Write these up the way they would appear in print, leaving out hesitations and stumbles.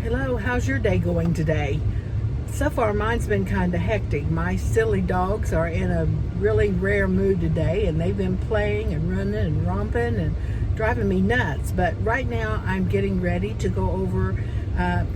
Hello, how's your day going today? So far, mine's been kind of hectic. My silly dogs are in a really rare mood today, and they've been playing and running and romping and driving me nuts. But right now, I'm getting ready to go over.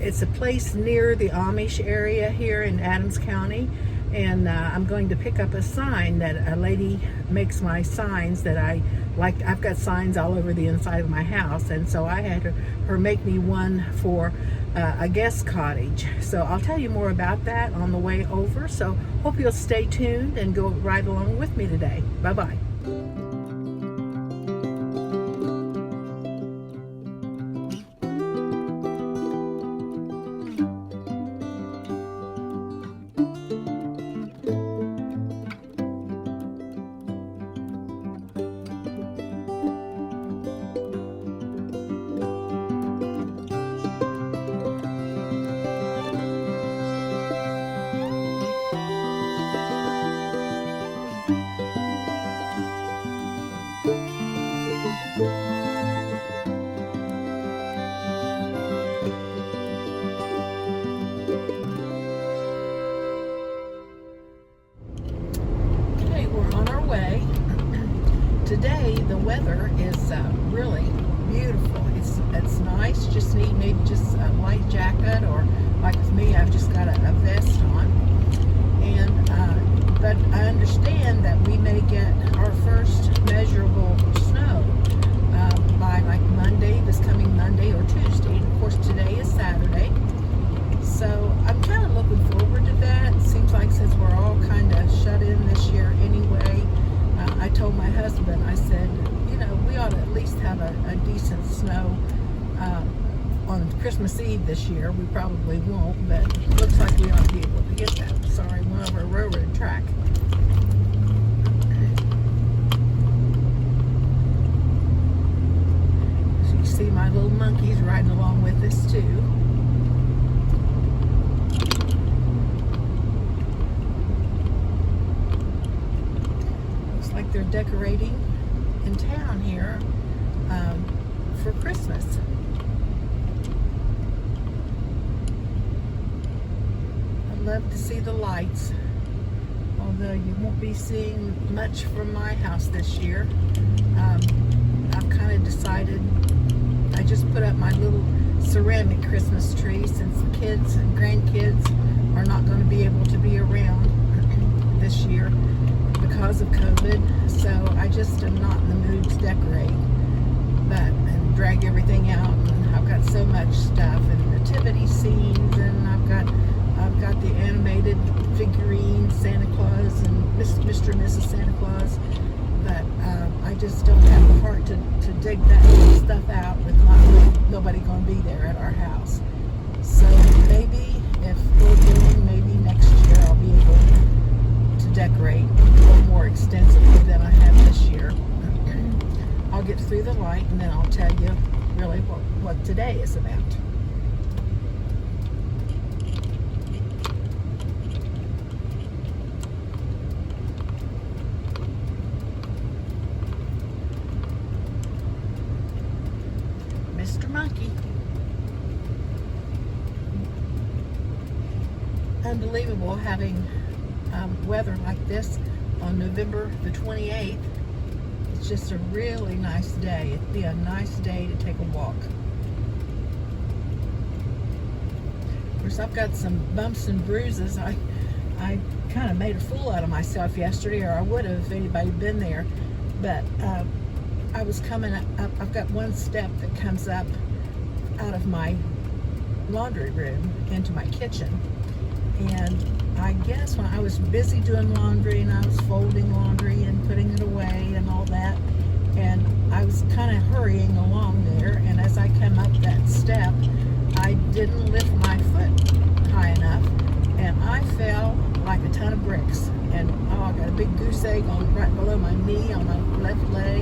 It's a place near the Amish area here in Adams County, and I'm going to pick up a sign that a lady makes my signs that I like. I've got signs all over the inside of my house, and so I had her make me one for a guest cottage. So I'll tell you more about that on the way over. So hope you'll stay tuned and go right along with me today. Bye-bye. Today the weather is really beautiful. It's nice. Just need maybe just a light jacket, or like with me, I've just got a vest on. And but I understand that we may get our first measurable snow by like Monday, this coming Monday or Tuesday. And of course, today is Saturday, so I'm kind of looking forward to that. It seems like since we're all kind of shut in this year anyway. I told my husband, I said, you know, we ought to at least have a decent snow on Christmas Eve this year. We probably won't, but it looks like we ought to be able to get that. Sorry, one of our railroad track. So you see my little monkeys riding along with us too. Like they're decorating in town here for Christmas. I'd love to see the lights, although you won't be seeing much from my house this year. I've kind of decided, I just put up my little ceramic Christmas tree since the kids and grandkids are not going to be able to be around this year because of COVID, so I just am not in the mood to decorate, and drag everything out. And I've got so much stuff, and nativity scenes, and I've got the animated figurines, Santa Claus and Mr. and Mrs. Santa Claus, but I just don't have the heart to dig that stuff out with nobody going to be there at our house. So maybe if we're doing, maybe next year I'll be able to decorate a little more extensively than I have this year. I'll get through the light and then I'll tell you really what today is about. Mr. Monkey. Unbelievable having weather like this on November the 28th. It's just a really nice day. It'd be a nice day to take a walk. Of course, I've got some bumps and bruises. I kind of made a fool out of myself yesterday, or I would have if anybody had been there. But I was coming up, I've got one step that comes up out of my laundry room into my kitchen. And I guess when I was busy doing laundry and I was folding laundry and putting it away and all that, and I was kind of hurrying along there, and as I came up that step, I didn't lift my foot high enough, and I fell like a ton of bricks. And I got a big goose egg on right below my knee on my left leg,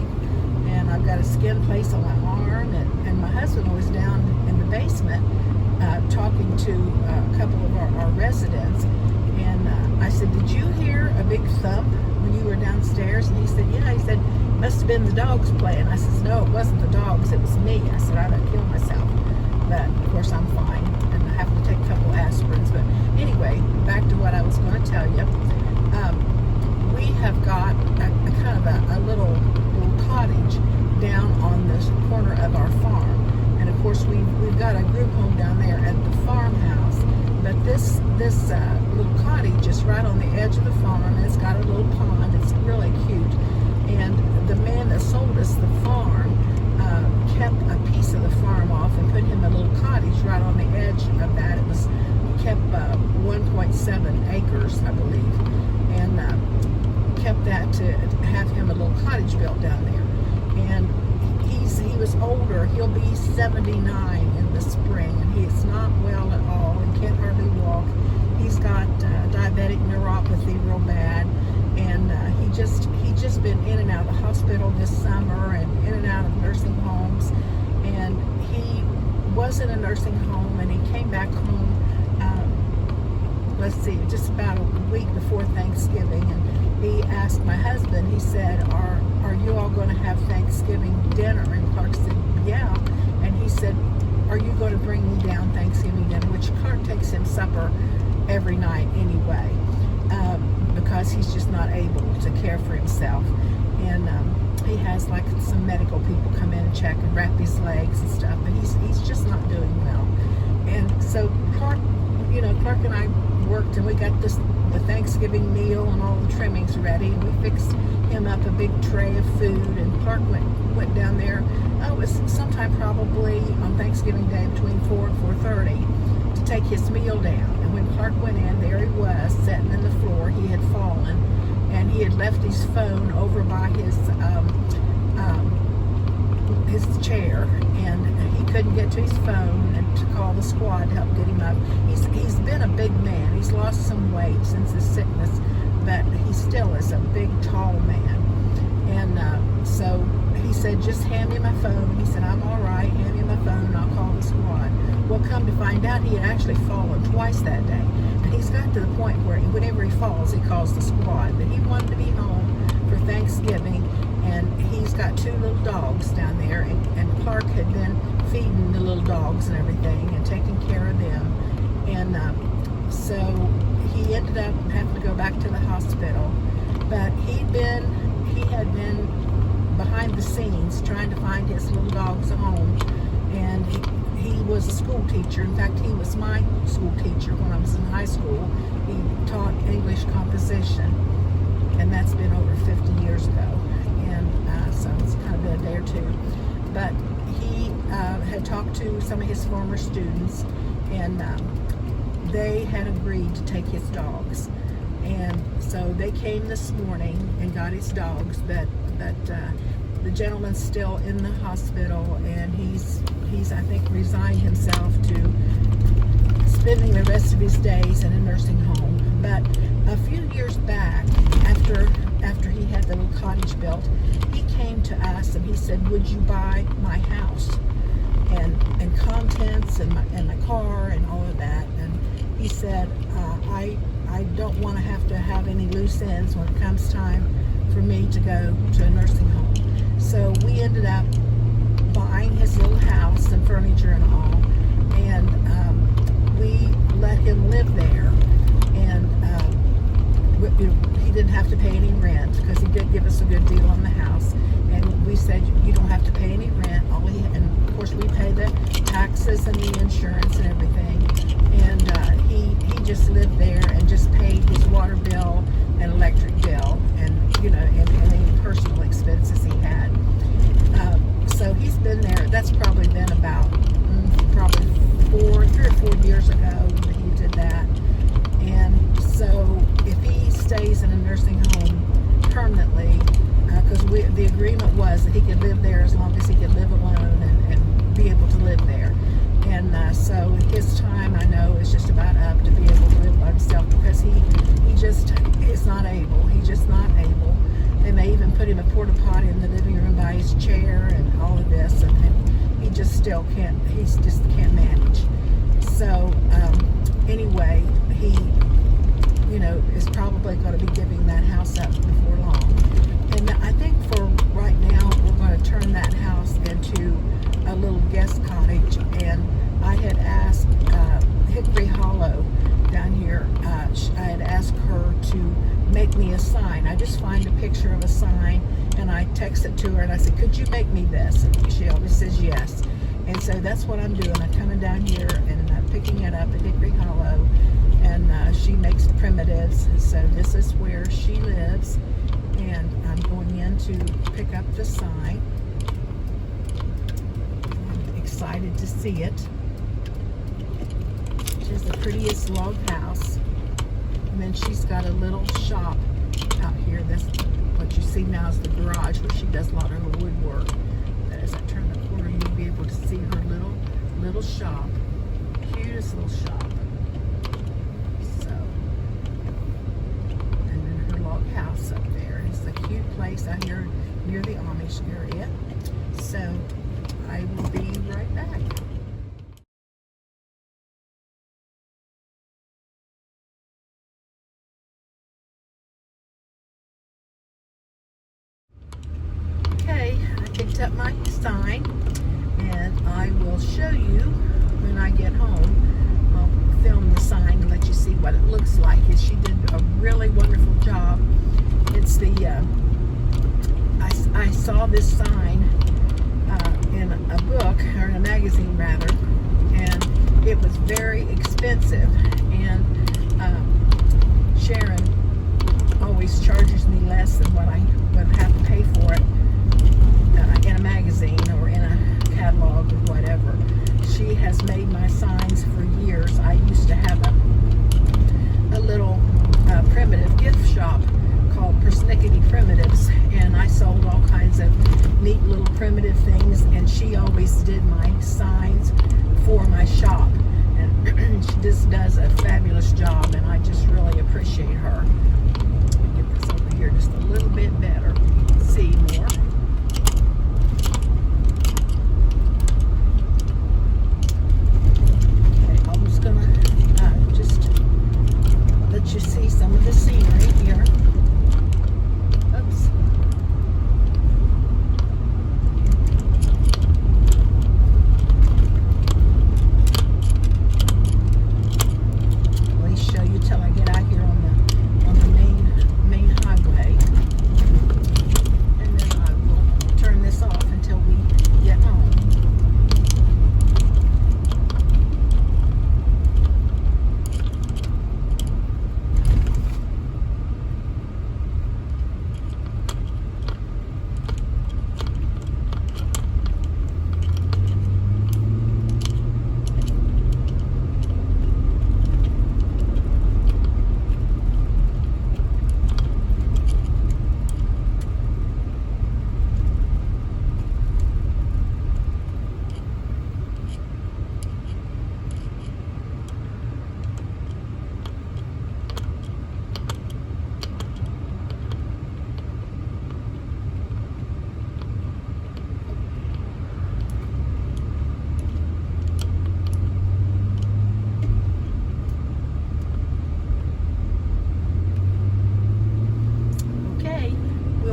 and I've got a skin place on my arm, and my husband was down in the basement talking to a couple of our residents, and I said, "Did you hear a big thump when you were downstairs?" And he said, "Yeah." He said, "Must have been the dogs playing." I said, "No, it wasn't the dogs, it was me." I said, "I didn't kill myself." But of course I'm fine. And this little cottage is right on the edge of the farm, and it's got a little pond. It's really cute. And the man that sold us the farm kept a piece of the farm off and put him a little cottage right on the edge of that. It was kept 1.7 acres, I believe, and kept that to have him a little cottage built down there. And he was older. He'll be 79 in the spring, and he's not well at all and can't hardly walk. He's got diabetic neuropathy real bad, and he just been in and out of the hospital this summer and in and out of nursing homes. And he was in a nursing home, and he came back home, let's see, just about a week before Thanksgiving. And he asked my husband, he said, are you all going to have Thanksgiving dinner? And Clark said, yeah. And he said, are you going to bring me down Thanksgiving dinner? Which Clark takes him supper every night anyway, because he's just not able to care for himself. And he has like some medical people come in and check and wrap his legs and stuff, but he's just not doing well. And so Clark and I worked, and we got the Thanksgiving meal and all the trimmings ready, and we fixed him up a big tray of food. And Clark went down there. It was sometime probably on Thanksgiving Day between 4 and 4:30 to take his meal down. And when Clark went in, there he was sitting in the floor. He had fallen, and he had left his phone over by his chair, and he couldn't get to his phone and to call the squad to help get him up. He's been a big man. He's lost some weight since his sickness, but he still is a big, tall man. And so he said, just hand me my phone. He said, I'm all right. Hand me my phone and I'll call the squad. Well, come to find out, he had actually fallen twice that day. And he's got to the point where whenever he falls, he calls the squad. But he wanted to be home for Thanksgiving, and he's got 2 little dogs down there, and Clark had been feeding the little dogs and everything and taking care of them. And so he ended up having to go back to the hospital. But he had been behind the scenes trying to find his little dogs a home. And he was a school teacher. In fact, he was my school teacher when I was in high school. He taught English composition, and that's been over 50 years ago. And so it's kind of been a day or two. But he had talked to some of his former students, and they had agreed to take his dogs. And so they came this morning and got his dogs, but the gentleman's still in the hospital, and he's I think resigned himself to spending the rest of his days in a nursing home. But a few years back, after he had the little cottage built, he came to us and he said, would you buy my house and contents and my car and all of that? And he said, I don't want to have any loose ends when it comes time for me to go to a nursing home. So we ended up buying his little house and furniture and all, and we let him live there. And he didn't have to pay any rent because he did give us a good deal on the house. And we said, you don't have to pay any rent. And of course we pay the taxes and the insurance and everything. And he just lived there and just paid his water bill and electric bill, and and any personal expenses he had. So he's been there. That's probably been about probably 3 or 4 years ago that he did that. And so if he stays in a nursing home permanently, because the agreement was that he could live there as long as he could live alone and be able to live there. And so his time, I know, is just about up to be able to live by himself, because he just is not able. He's just not able. They may even put him a porta potty in the living room by his chair and all of this, and he just still can't. He just can't manage. So anyway, he is probably going to be giving that house up before long. And I think for right now, we're going to turn that house into a little guest cottage. And I had asked Hickory Hollow down here, I had asked her to make me a sign. I just find a picture of a sign and I text it to her and I said, could you make me this? And she always says yes. And so that's what I'm doing. I'm coming down here and I'm picking it up at Hickory Hollow, and she makes primitives. So this is where she lives, and I'm going in to pick up the sign. I'm excited to see it. She has the prettiest log house, and then she's got a little shop out here. That's what you see now is the garage where she does a lot of her woodwork. But as I turn the corner, you'll be able to see her little shop. Cutest little shop. So, and then her log house up there. It's a cute place out here near the Amish area. So I will be right back. Okay, I picked up my sign, and I will show you when I get home. I'll film the sign and let you see what it looks like. She did a really wonderful job. It's the I saw this sign in a book, or in a magazine rather, and it was very expensive, and Sharon always charges me less than what I would have to pay for it in a magazine or in a catalog or whatever. She has made my signs for years. I used to have a little primitive gift shop called Hickory Primitives, and I sold all kinds of neat little primitive things, and she always did my signs for my shop, and she just does a fabulous job, and I just really appreciate her. Let me get this over here just a little bit better. You can see more. Okay, I'm just gonna just let you see some of the scenery here. Oops. At least show you till I get out here on the main highway, and then I will turn this off until we get home.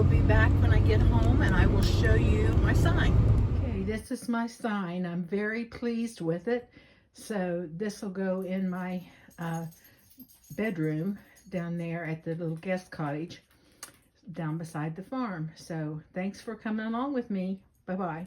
Be back when I get home, and I will show you my sign. Okay, this is my sign. I'm very pleased with it. So this will go in my bedroom down there at the little guest cottage down beside the farm. So thanks for coming along with me. Bye-bye.